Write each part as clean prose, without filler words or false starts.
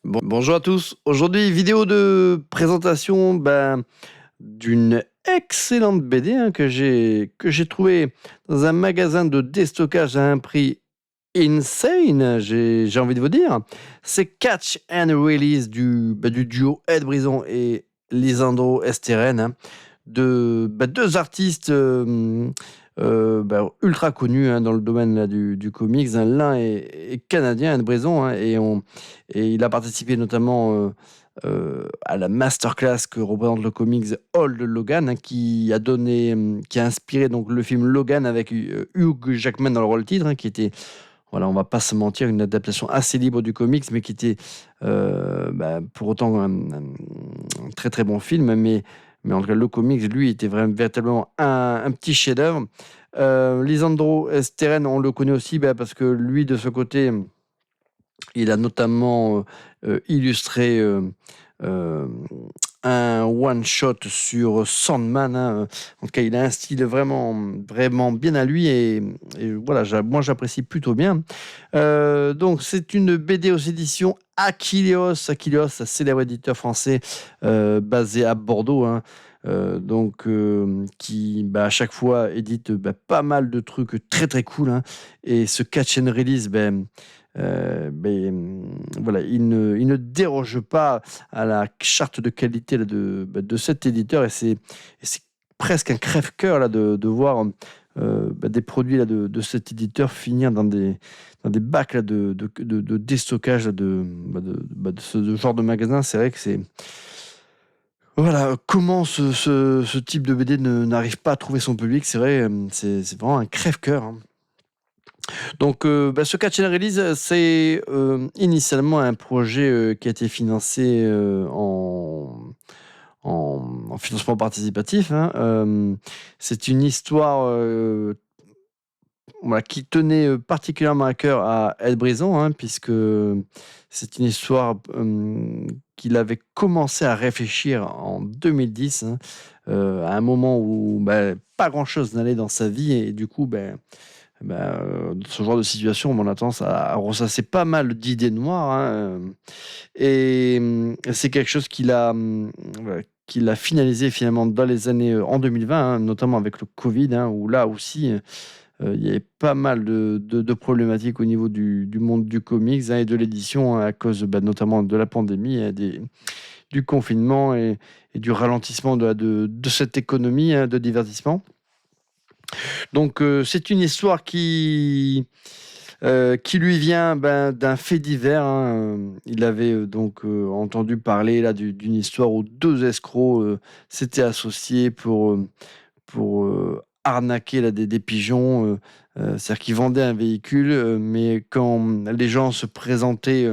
Bonjour à tous. Aujourd'hui, vidéo de présentation d'une excellente BD que j'ai trouvée dans un magasin de déstockage à un prix insane, j'ai envie de vous dire. C'est Catch and Release du duo Ed Brison et Lisandro Esteren, hein, deux artistes ultra connus, hein, dans le domaine là, du comics, hein. L'un est canadien, Ed Brison, hein, et il a participé notamment à la masterclass que représente le comics Old Logan, hein, qui a inspiré donc le film Logan avec Hugh Jackman dans le rôle titre, hein, qui était, voilà, on va pas se mentir, une adaptation assez libre du comics, mais qui était pour autant un très très bon film. Mais en tout cas, le comics, lui, était vraiment véritablement un petit chef-d'œuvre. Lisandro Steren, on le connaît aussi parce que lui, de ce côté, il a notamment illustré euh, un one-shot sur Sandman, hein. En tout cas, il a un style vraiment, vraiment bien à lui et voilà, moi j'apprécie plutôt bien. Donc, c'est une BD aux éditions Achilleos. Achilleos, un célèbre éditeur français basé à Bordeaux, hein. Qui à chaque fois édite pas mal de trucs très très cool, hein. Et ce catch and release, voilà, il ne déroge pas à la charte de qualité là, de cet éditeur, et c'est presque un crève-cœur là, de voir des produits là, de cet éditeur finir dans des bacs là, de déstockage là, de ce genre de magasin. C'est vrai que c'est... Voilà, comment ce type de BD n'arrive pas à trouver son public, c'est vrai, c'est vraiment un crève-cœur, hein. Donc, ce Catch and Release, c'est initialement un projet qui a été financé en financement participatif, hein. C'est une histoire voilà, qui tenait particulièrement à cœur à Ed Brison, hein, puisque c'est une histoire qu'il avait commencé à réfléchir en 2010, hein, à un moment où pas grand-chose n'allait dans sa vie, et du coup, ce genre de situation, on a tendance à ressasser pas mal d'idées noires, hein, et c'est quelque chose voilà, qu'il a finalisé finalement dans les années en 2020, hein, notamment avec le Covid, hein, où là aussi, il y avait pas mal de problématiques au niveau du monde du comics, hein, et de l'édition, hein, à cause notamment de la pandémie, hein, du confinement et du ralentissement de cette économie, hein, de divertissement. Donc, c'est une histoire qui lui vient d'un fait divers, hein. Il avait donc entendu parler là, d'une histoire où deux escrocs s'étaient associés pour arnaquer là, des pigeons. C'est-à-dire qu'ils vendaient un véhicule, mais quand les gens se présentaient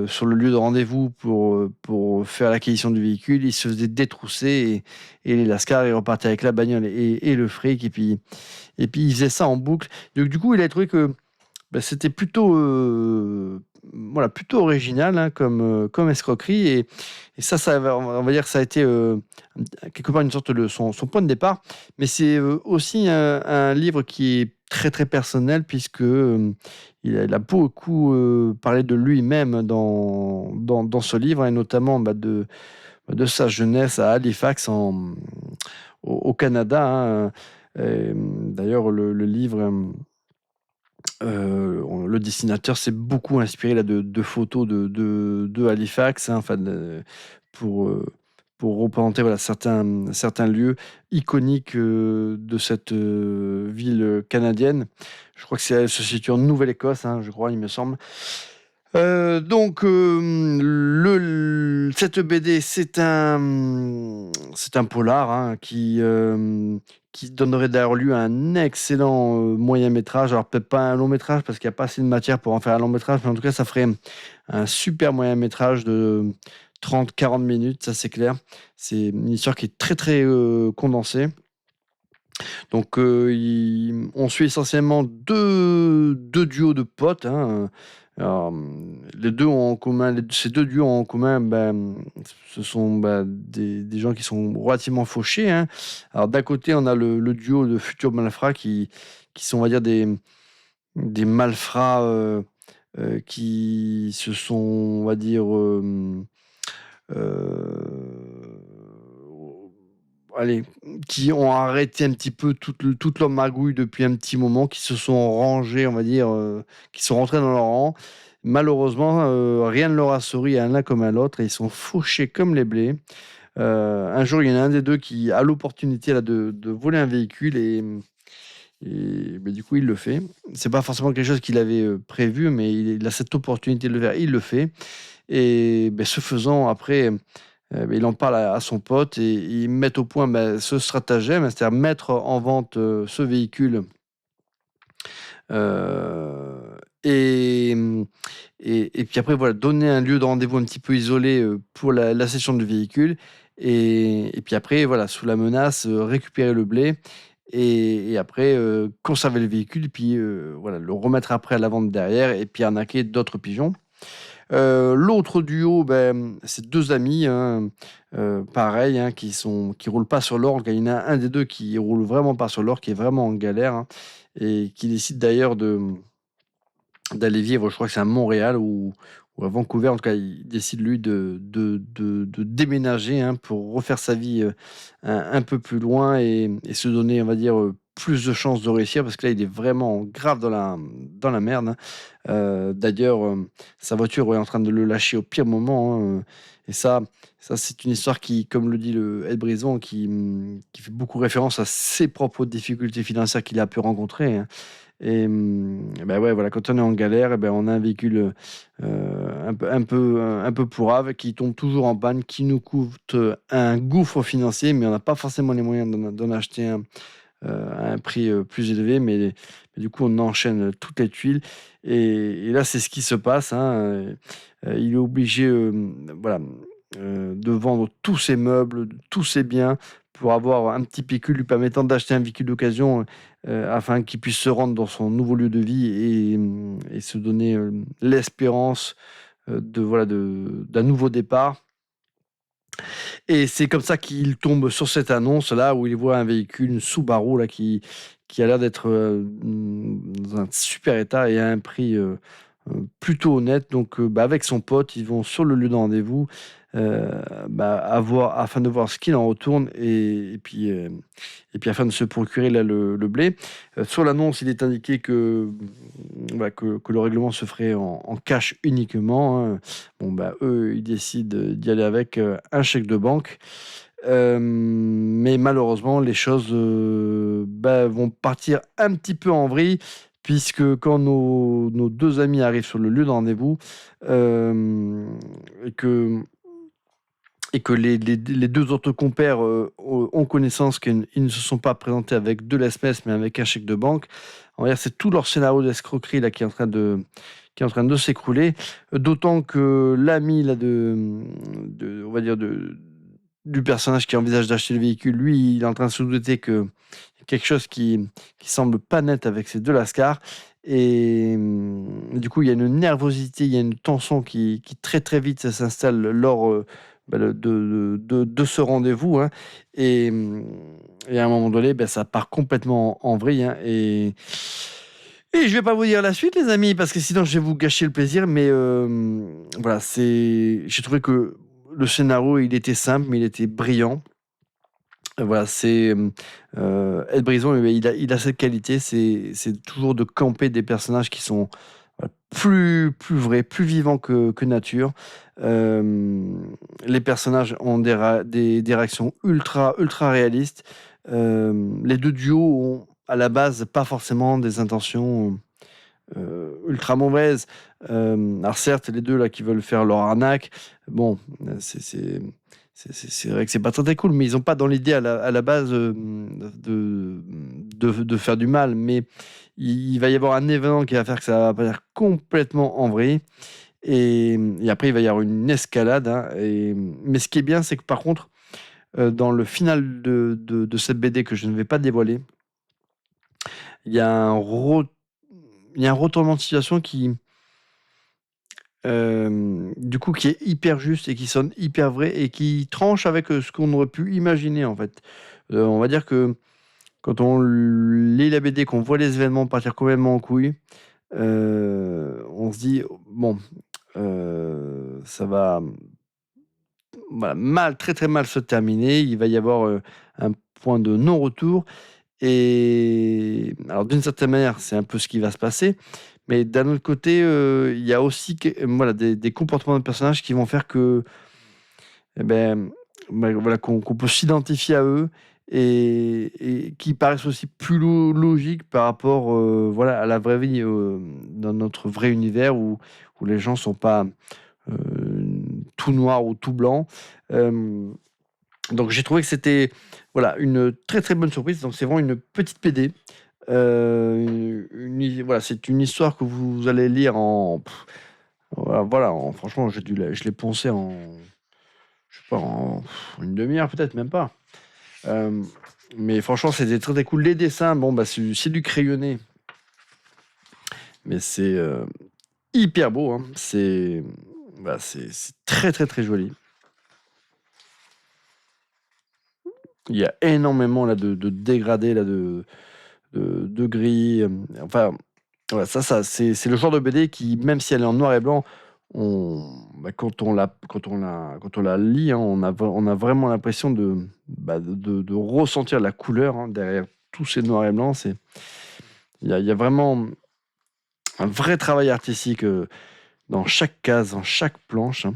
sur le lieu de rendez-vous pour faire l'acquisition du véhicule, ils se faisaient détrousser, et les lascars, ils repartaient avec la bagnole et le fric, et puis ils faisaient ça en boucle. Donc, du coup, il a trouvé que c'était plutôt, voilà, plutôt original, hein, comme escroquerie, et on va dire que ça a été quelque part une sorte de son point de départ. Mais c'est aussi un livre qui est très très personnel, puisque il a beaucoup parlé de lui-même dans ce livre, et notamment de sa jeunesse à Halifax au Canada, hein. D'ailleurs, le livre, le dessinateur s'est beaucoup inspiré là, de photos de Halifax, hein, enfin, pour, euh, pour représenter, voilà, certains lieux iconiques de cette ville canadienne. Je crois que elle se situe en Nouvelle-Écosse, hein, je crois, il me semble. Donc, cette BD, c'est un polar, hein, qui donnerait d'ailleurs lieu à un excellent moyen métrage. Alors, peut-être pas un long métrage, parce qu'il n'y a pas assez de matière pour en faire un long métrage, mais en tout cas, ça ferait un super moyen métrage de 30-40 minutes, ça c'est clair. C'est une histoire qui est très très condensée. Donc, on suit essentiellement deux duos de potes, hein. Alors, ces deux duos ont en commun, ce sont des gens qui sont relativement fauchés, hein. Alors, d'un côté, on a le duo de futurs malfrats qui sont, on va dire, des malfrats qui se sont, on va dire, heu, allez, qui ont arrêté un petit peu toute leur magouille depuis un petit moment, qui se sont rangés, on va dire, qui sont rentrés dans leur rang. Malheureusement, rien ne leur a souri à l'un comme à l'autre et ils sont fauchés comme les blés. Un jour, il y en a un des 2 qui a l'opportunité là de voler un véhicule et beh, du coup, il le fait. C'est pas forcément quelque chose qu'il avait, prévu, mais il a cette opportunité de le faire, il le fait et beh, ce faisant, après, beh, il en parle à son pote et ils mettent au point, bah, ce stratagème, c'est-à-dire mettre en vente, ce véhicule, heu et mmh et puis après, voilà, donner un lieu de rendez-vous un petit peu isolé, pour la cession du véhicule et puis après, voilà, sous la menace, récupérer le blé et après, conserver le véhicule et puis, voilà, le remettre après à la vente derrière et puis arnaquer d'autres pigeons. L'autre duo, c'est 2 amis, hein, pareil, hein, qui roulent pas sur l'or. Il y en a un des 2 qui roule vraiment pas sur l'or, qui est vraiment en galère, hein et qui décide d'ailleurs d'aller vivre, je crois que c'est à Montréal ou à Vancouver. En tout cas, il décide lui de déménager, hein, pour refaire sa vie, un peu plus loin et se donner, on va dire, plus de chances de réussir parce que là, il est vraiment grave dans la merde, hein. D'ailleurs, sa voiture est en train de le lâcher au pire moment, hein, et ça c'est une histoire qui, comme le dit le Ed Brison, qui fait beaucoup référence à ses propres difficultés financières qu'il a pu rencontrer, hein. Et bah, ouais, voilà, quand on est en galère et ben, on a un véhicule, un peu pourrave qui tombe toujours en panne, qui nous coûte, un gouffre financier, mais on n'a pas forcément les moyens d'en acheter un, à un prix, plus élevé, mais du coup, on enchaîne toutes les tuiles et là, c'est ce qui se passe, hein, il est obligé, voilà, de vendre tous ses meubles, tous ses biens pour avoir un petit pécule lui permettant d'acheter un véhicule d'occasion, afin qu'il puisse se rendre dans son nouveau lieu de vie et se donner, l'espérance, voilà, d'un nouveau départ. Et c'est comme ça qu'il tombe sur cette annonce-là où il voit un véhicule, une Subaru là qui a l'air d'être, dans un super état et à un prix, plutôt honnête. Donc, avec son pote, ils vont sur le lieu de rendez-vous, heu, afin de voir ce qu'il en retourne et puis afin de se procurer là le blé. Sur l'annonce, il est indiqué que, voilà, que le règlement se ferait en cash uniquement, hein. Bon, eux, ils décident, d'y aller avec, un chèque de banque. Mais malheureusement, les choses, vont partir un petit peu en vrille puisque quand nos 2 amis arrivent sur le lieu de rendez-vous, hem et que les 2 autres compères, ont connaissance qu'ils ne se sont pas présentés avec de l'espèce, mais avec un chèque de banque. On va dire, c'est tout leur scénario d'escroquerie là qui est en train de s'écrouler. D'autant que l'ami là de on va dire du personnage qui envisage d'acheter le véhicule, lui, il est en train de se douter que quelque chose qui semble pas net avec ces 2 lascars et du coup, il y a une nervosité, il y a une tension qui très, très vite s'installe lors, de ce rendez-vous, hein et à un moment donné, ça part complètement en vrille, hein et je vais pas vous dire la suite, les amis, parce que sinon je vais vous gâcher le plaisir, mais voilà, j'ai trouvé que le scénario, il était simple, mais il était brillant. Voilà, Ed Brisson, il a cette qualité, c'est toujours de camper des personnages qui sont, plus vrais, plus vivants que nature. Les personnages ont des réactions ultra réalistes. Les 2 duos ont, à la base, pas forcément des intentions, ultra mauvaises. Alors certes, les 2 là qui veulent faire leur arnaque, bon, c'est vrai que c'est pas très, très cool, mais ils ont pas dans l'idée à la base, de faire du mal, mais il va y avoir un événement qui va faire que ça va partir complètement en vrille et après il va y avoir une escalade, hein mais ce qui est bien, c'est que par contre, dans le final de cette BD que je ne vais pas dévoiler, il y a un re il y a un retournement de situation du coup, qui est hyper juste et qui sonne hyper vrai et qui tranche avec, ce qu'on aurait pu imaginer, en fait. On va dire que quand on lit la BD, qu'on voit les événements partir complètement en couille, on se dit: «Bon, ça va, voilà, mal, très, très mal se terminer. Il va y avoir, un point de non-retour» et alors d'une certaine manière, c'est un peu ce qui va se passer, mais d'un autre côté, il y a aussi voilà, des comportements de personnages qui vont faire que, eh ben, voilà, qu'on peut s'identifier à eux et qui paraissent aussi plus logiques par rapport, voilà, à la vraie vie, dans notre vrai univers où les gens sont pas, tout noirs ou tout blancs. Donc j'ai trouvé que c'était, voilà, une très, très bonne surprise. Donc c'est vraiment une petite BD. Voilà, c'est une histoire que vous allez lire en voilà, franchement, je l'ai poncé en, je sais pas, en une demi-heure peut-être, même pas. Hem, mais franchement, c'était très, très cool. Les dessins, bon, bah, c'est du crayonné, mais c'est, hyper beau, hein. Bah, c'est très, très, très joli. Il y a énormément là de dégradés là, de gris, enfin, voilà, c'est le genre de BD qui, même si elle est en noir et blanc, quand on la lit, hein, on a vraiment l'impression de ressentir la couleur, hein, derrière tous ces noirs et blancs. Il y a vraiment un vrai travail artistique, dans chaque case, dans chaque planche, hein.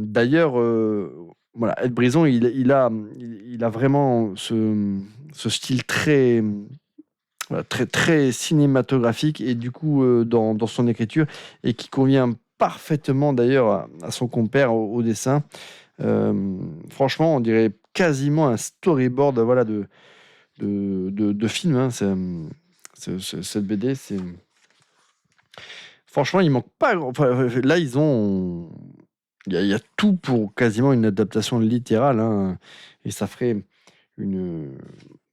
D'ailleurs, voilà, Ed Brisson, il a vraiment ce style très, voilà, très, très cinématographique et du coup, dans son écriture et qui convient parfaitement d'ailleurs à son compère au dessin. Franchement, on dirait quasiment un storyboard, voilà, de film, hein. Cette BD, franchement, il manque pas enfin, là, il y a tout pour quasiment une adaptation littérale, hein, et ça ferait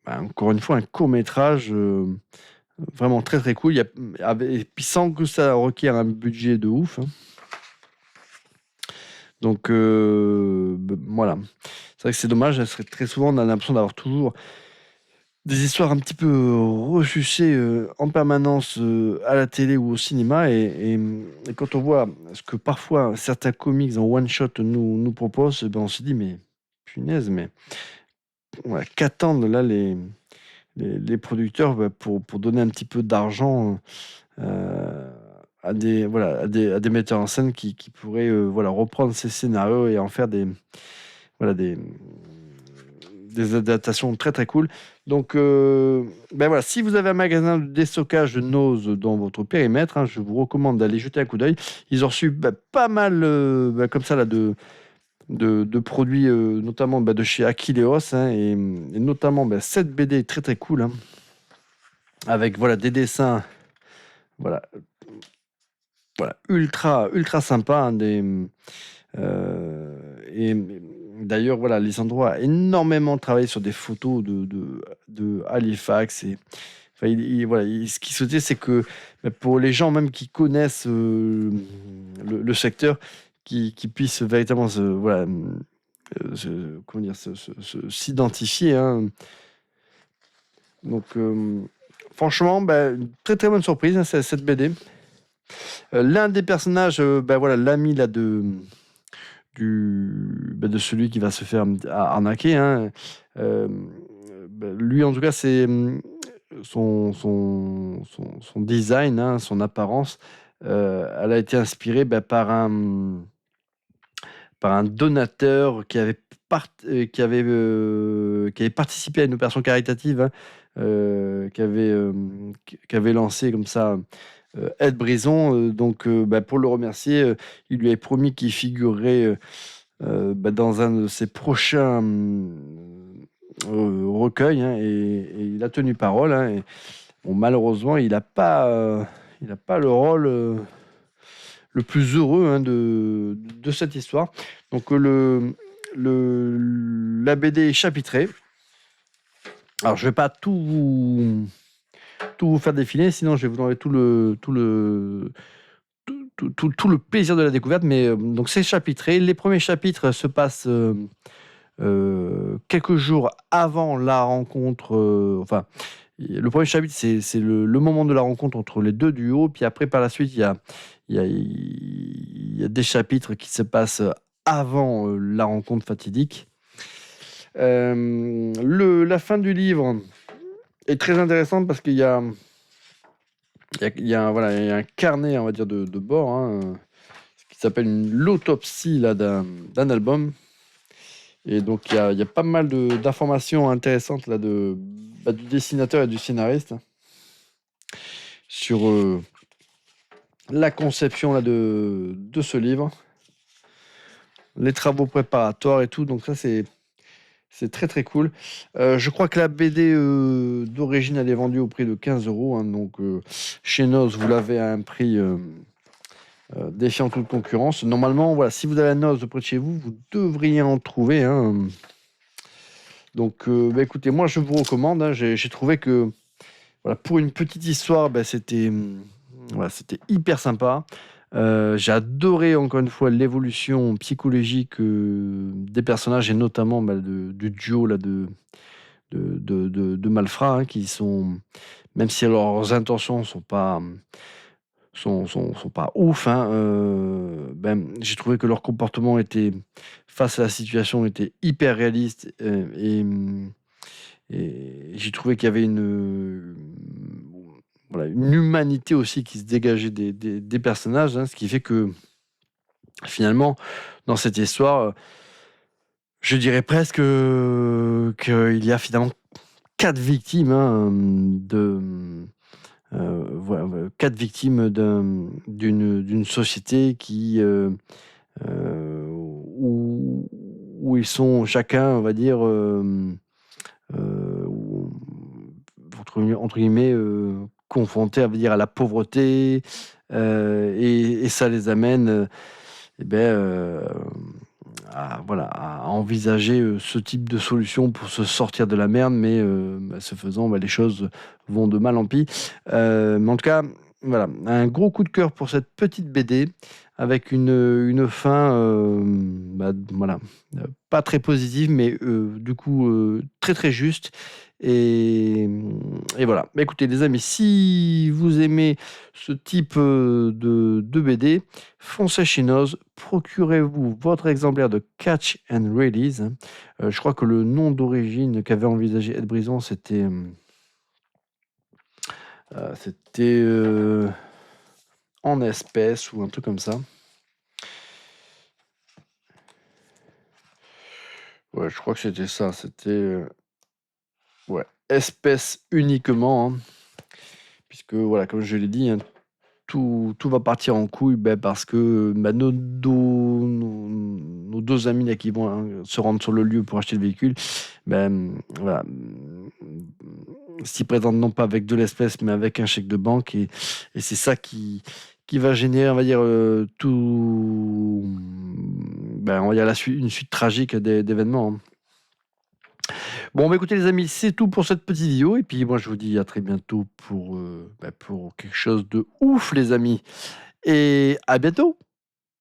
encore une fois, un court métrage, vraiment très, très cool. Et puis sans que ça requiert un budget de ouf, hein. Donc voilà. C'est vrai que c'est dommage, ça serait très souvent, on a l'impression d'avoir toujours des histoires un petit peu ressucées, en permanence, à la télé ou au cinéma et quand on voit ce que parfois certains comics en one shot nous proposent, ben, on se dit: «Mais punaise, mais ouais, qu'attendent là les producteurs, bah, pour donner un petit peu d'argent, à des voilà, à des metteurs en scène qui pourraient, voilà, reprendre ces scénarios et en faire voilà, des adaptations très, très cool. Donc ben, voilà, si vous avez un magasin de déstockage de Nose dans votre périmètre, hein, je vous recommande d'aller jeter un coup d'œil. Ils ont reçu, bah, pas mal, comme ça là de produits, notamment, bah, de chez Akileos, hein, et notamment, bah, cette BD très, très cool, hein, avec, voilà, des dessins, voilà, voilà, ultra, ultra sympa, hein, et d'ailleurs, voilà, Lisandro a énormément travaillé sur des photos de Halifax et enfin, voilà, ce qu'il souhaitait, c'est que, bah, pour les gens même qui connaissent, le secteur, qui puissent véritablement voilà, comment dire? S'identifier, hein. Donc franchement, bah, une très, très bonne surprise, hein, cette BD. L'un des personnages, bah, voilà, l'ami là de celui qui va se faire arnaquer, hein, bah, lui en tout cas, c'est, son design, hein, son apparence, elle a été inspirée, bah, par un donateur qui avait participé à une opération caritative, hein, qu'avait lancé comme ça, Ed Brisson, donc bah, pour le remercier, il lui avait promis qu'il figurerait, bah, dans un de ses prochains, recueils, hein, et il a tenu parole, hein, et bon, malheureusement, il a pas le rôle, le plus heureux, hein, de cette histoire. Donc la BD est chapitrée. Alors je vais pas tout vous faire défiler, sinon je vais vous enlever tout le plaisir de la découverte. Mais donc c'est chapitré. Les premiers chapitres se passent, quelques jours avant la rencontre. Enfin, le premier chapitre, c'est le moment de la rencontre entre les deux duos. Puis après, par la suite, il y a des chapitres qui se passent avant la rencontre fatidique. La fin du livre est très intéressante parce qu'il y a, voilà, il y a un carnet, on va dire, de bord, hein, qui s'appelle l'autopsie là, d'un album. Et donc, il y a pas mal d'informations intéressantes là, du dessinateur et du scénariste sur la conception là, de ce livre, les travaux préparatoires et tout. Donc ça, c'est très très cool. Je crois que la BD d'origine, elle est vendue au prix de 15 €. Hein, donc chez Noz, vous l'avez à un prix défiant toute concurrence. Normalement, voilà, si vous avez un Noz près de chez vous, vous devriez en trouver. Hein. Donc écoutez, moi je vous recommande. Hein, j'ai trouvé que voilà, pour une petite histoire, c'était hyper sympa. J'ai adoré encore une fois l'évolution psychologique des personnages et notamment du duo là, de malfrats, hein, qui sont, même si leurs intentions sont pas ouf, hein, j'ai trouvé que leur comportement était, face à la situation, était hyper réaliste, et j'ai trouvé qu'il y avait voilà, une humanité aussi qui se dégageait des personnages, hein, ce qui fait que finalement, dans cette histoire, je dirais presque qu'il y a finalement 4 victimes, hein, voilà, 4 victimes d'une société où ils sont chacun, on va dire, entre guillemets, confrontés, à la pauvreté, et ça les amène, à envisager ce type de solution pour se sortir de la merde, mais ce faisant, les choses vont de mal en pis. Mais en tout cas, voilà, un gros coup de cœur pour cette petite BD avec une fin, voilà, pas très positive, mais du coup très très juste. Et voilà. Écoutez, les amis, si vous aimez ce type de BD, foncez chez Noz, procurez-vous votre exemplaire de Catch and Release. Hein. Je crois que le nom d'origine qu'avait envisagé Ed Brisson, c'était En espèces ou un truc comme ça. Ouais, je crois que c'était ça. C'était ouais, espèces uniquement. Hein. Puisque, voilà, comme je l'ai dit, hein, tout va partir en couille, parce que nos deux amis là, qui vont se rendre sur le lieu pour acheter le véhicule, voilà, s'y présentent non pas avec de l'espèce, mais avec un chèque de banque. Et c'est ça qui va générer, on va dire, on va dire une suite tragique d'événements. Hein. Bon, écoutez les amis, c'est tout pour cette petite vidéo. Et puis moi, je vous dis à très bientôt pour quelque chose de ouf, les amis. Et à bientôt!